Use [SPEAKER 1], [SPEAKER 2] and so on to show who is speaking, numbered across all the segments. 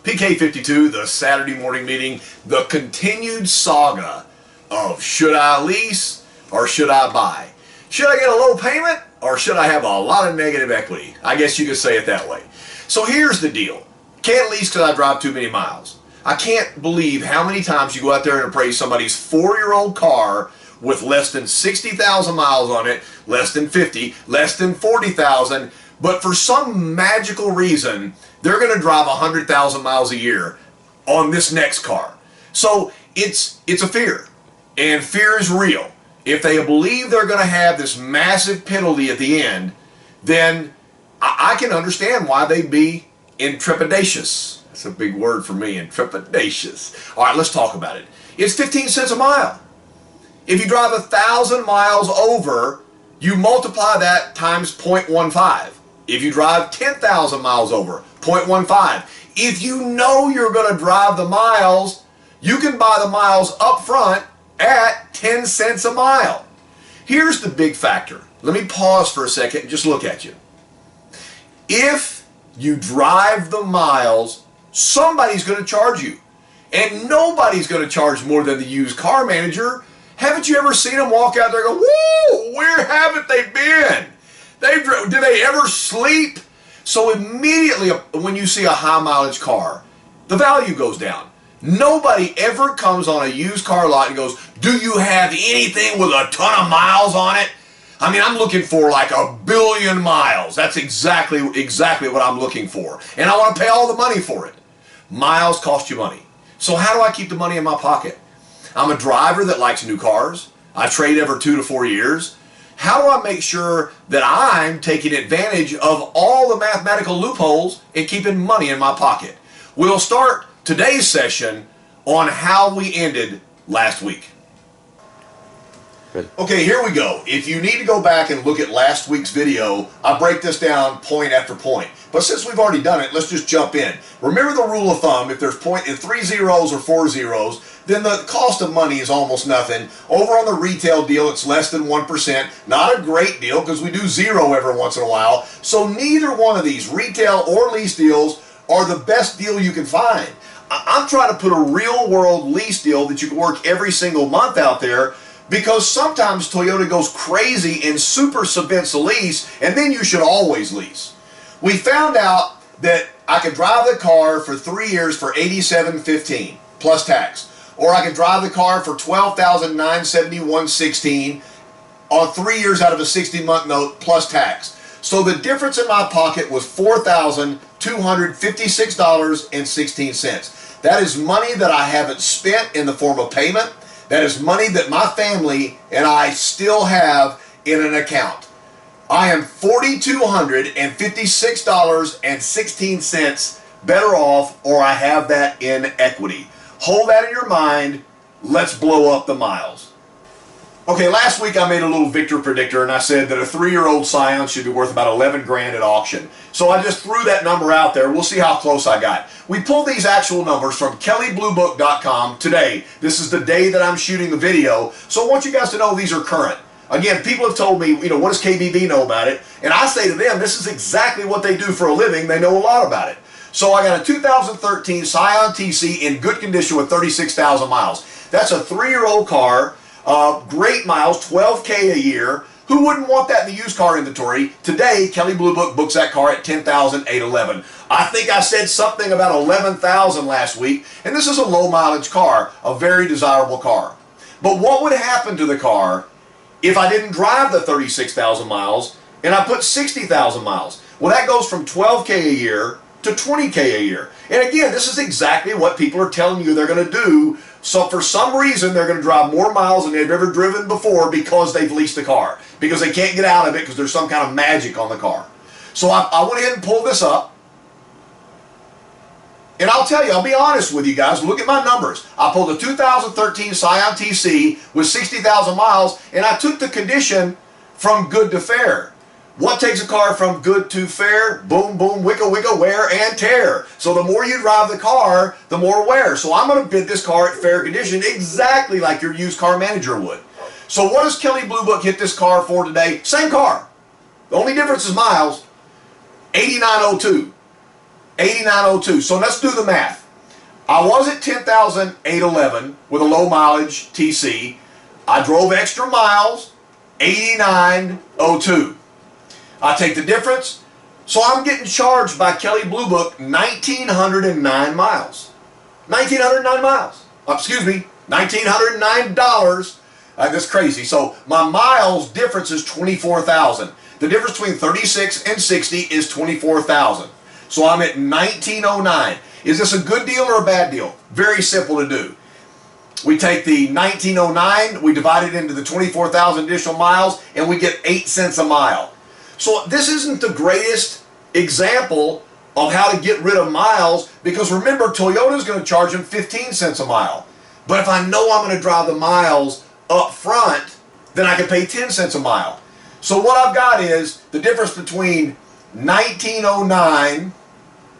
[SPEAKER 1] PK52, the Saturday morning meeting, the continued saga of should I lease or should I buy? Should I get a low payment or should I have a lot of negative equity? I guess you could say it that way. So here's the deal. Can't lease because I drive too many miles. I can't believe how many times you go out there and appraise somebody's 4-year-old car with less than 60,000 miles on it, less than 50, less than 40,000, but for some magical reason, they're going to drive 100,000 miles a year on this next car. So it's a fear, and fear is real. If they believe they're going to have this massive penalty at the end, then I can understand why they'd be intrepidatious. That's a big word for me, intrepidatious. All right, let's talk about it. It's 15 cents a mile. If you drive 1,000 miles over, you multiply that times 0.15. If you drive 10,000 miles over, 0.15. If you know you're going to drive the miles, you can buy the miles up front at 10 cents a mile. Here's the big factor. Let me pause for a second and just look at you. If you drive the miles, somebody's going to charge you. And nobody's going to charge more than the used car manager. Haven't you ever seen them walk out there and go, whoa, where haven't they been? Do they ever sleep? So immediately when you see a high mileage car, the value goes down. Nobody ever comes on a used car lot and goes, do you have anything with a ton of miles on it? I mean, I'm looking for like 1 billion miles. That's exactly what I'm looking for. And I want to pay all the money for it. Miles cost you money. So how do I keep the money in my pocket? I'm a driver that likes new cars. I trade every 2 to 4 years. How do I make sure that I'm taking advantage of all the mathematical loopholes and keeping money in my pocket? We'll start today's session on how we ended last week.
[SPEAKER 2] Good.
[SPEAKER 1] Okay, here we go. If you need to go back and look at last week's video, I break this down point after point. But since we've already done it, let's just jump in. Remember the rule of thumb, if there's 3 zeros or 4 zeros, then the cost of money is almost nothing. Over on the retail deal, it's less than 1%. Not a great deal because we do zero every once in a while. So neither one of these, retail or lease deals, are the best deal you can find. I'm trying to put a real world lease deal that you can work every single month out there, because sometimes Toyota goes crazy and super subvents a lease, and then you should always lease. We found out that I could drive the car for 3 years for $87.15 plus tax, or I could drive the car for $12,971.16 on 3 years out of a 60-month note plus tax. So the difference in my pocket was $4,256.16. That is money that I haven't spent in the form of payment. That is money that my family and I still have in an account. I am $4,256.16 better off, or I have that in equity. Hold that in your mind. Let's blow up the miles. Okay, last week I made a little victor predictor and I said that a 3-year-old Scion should be worth about 11 grand at auction. So I just threw that number out there. We'll see how close I got. We pulled these actual numbers from kellybluebook.com today. This is the day that I'm shooting the video. So I want you guys to know these are current. Again, people have told me, what does KBB know about it? And I say to them, this is exactly what they do for a living. They know a lot about it. So I got a 2013 Scion TC in good condition with 36,000 miles. That's a 3-year-old car. Great miles, 12K a year. Who wouldn't want that in the used car inventory? Today, Kelley Blue Book books that car at $10,811. I think I said something about 11,000 last week, and this is a low mileage car, a very desirable car. But what would happen to the car if I didn't drive the 36,000 miles and I put 60,000 miles? Well, that goes from 12K a year to 20K a year. And again, this is exactly what people are telling you they're going to do. So for some reason, they're going to drive more miles than they've ever driven before because they've leased the car. Because they can't get out of it because there's some kind of magic on the car. So I went ahead and pulled this up. And I'll tell you, I'll be honest with you guys, look at my numbers. I pulled a 2013 Scion TC with 60,000 miles, and I took the condition from good to fair. What takes a car from good to fair? Boom, boom, wicka, wicka, wear and tear. So the more you drive the car, the more wear. So I'm going to bid this car at fair condition exactly like your used car manager would. So what does Kelley Blue Book hit this car for today? Same car. The only difference is miles. $89.02. $89.02. So let's do the math. I was at $10,811 with a low mileage TC. I drove extra miles, $89.02. I take the difference. So I'm getting charged by Kelley Blue Book 1,909 miles. 1,909 miles. Excuse me, $1,909. That's crazy. So my miles difference is 24,000. The difference between 36 and 60 is 24,000. So I'm at 1,909. Is this a good deal or a bad deal? Very simple to do. We take the 1,909, we divide it into the 24,000 additional miles, and we get 8 cents a mile. So this isn't the greatest example of how to get rid of miles, because remember, Toyota's going to charge them 15 cents a mile. But if I know I'm going to drive the miles up front, then I can pay 10 cents a mile. So what I've got is the difference between 1,909,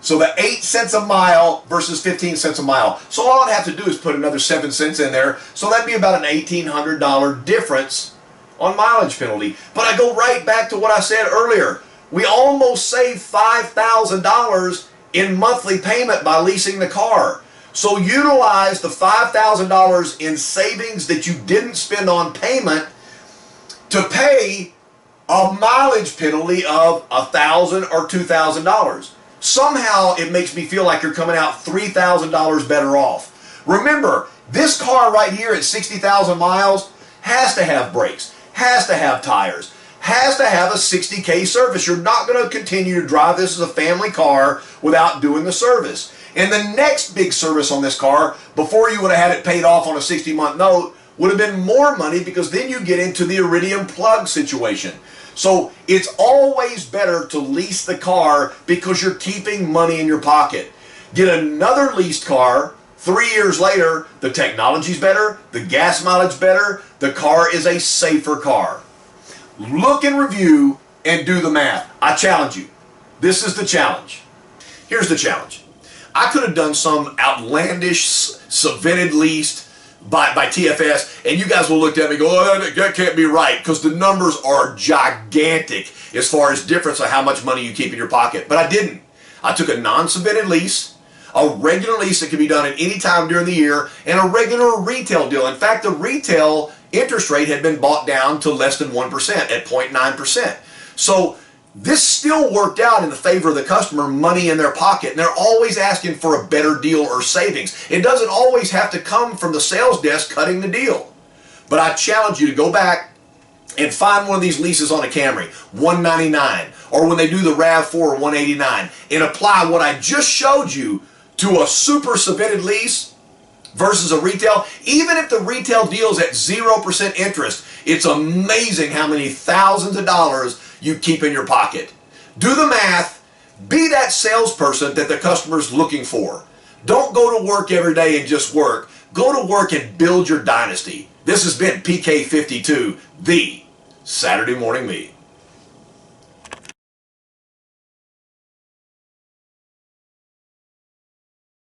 [SPEAKER 1] so the 8 cents a mile versus 15 cents a mile. So all I'd have to do is put another 7 cents in there. So that'd be about an $1,800 difference on mileage penalty. But I go right back to what I said earlier. We almost saved $5,000 in monthly payment by leasing the car. So utilize the $5,000 in savings that you didn't spend on payment to pay a mileage penalty of $1,000 or $2,000. Somehow it makes me feel like you're coming out $3,000 better off. Remember, this car right here at 60,000 miles has to have brakes, has to have tires, has to have a 60K service. You're not going to continue to drive this as a family car without doing the service. And the next big service on this car, before you would have had it paid off on a 60-month note, would have been more money, because then you get into the Iridium plug situation. So it's always better to lease the car because you're keeping money in your pocket. Get another leased car. 3 years later, the technology's better, the gas mileage better, the car is a safer car. Look and review and do the math. I challenge you. This is the challenge. Here's the challenge. I could have done some outlandish subvented leased by TFS, and you guys will look at me and go, oh, that can't be right, because the numbers are gigantic as far as difference of how much money you keep in your pocket. But I didn't. I took a non-subvented lease, a regular lease that can be done at any time during the year, and a regular retail deal. In fact, the retail interest rate had been bought down to less than 1% at 0.9%. So this still worked out in the favor of the customer, money in their pocket, and they're always asking for a better deal or savings. It doesn't always have to come from the sales desk cutting the deal. But I challenge you to go back and find one of these leases on a Camry, $199, or when they do the RAV4, $189, and apply what I just showed you to a super subvented lease versus a retail. Even if the retail deal is at 0% interest, it's amazing how many thousands of dollars you keep in your pocket. Do the math. Be that salesperson that the customer's looking for. Don't go to work every day and just work. Go to work and build your dynasty. This has been PK52, the Saturday Morning Me.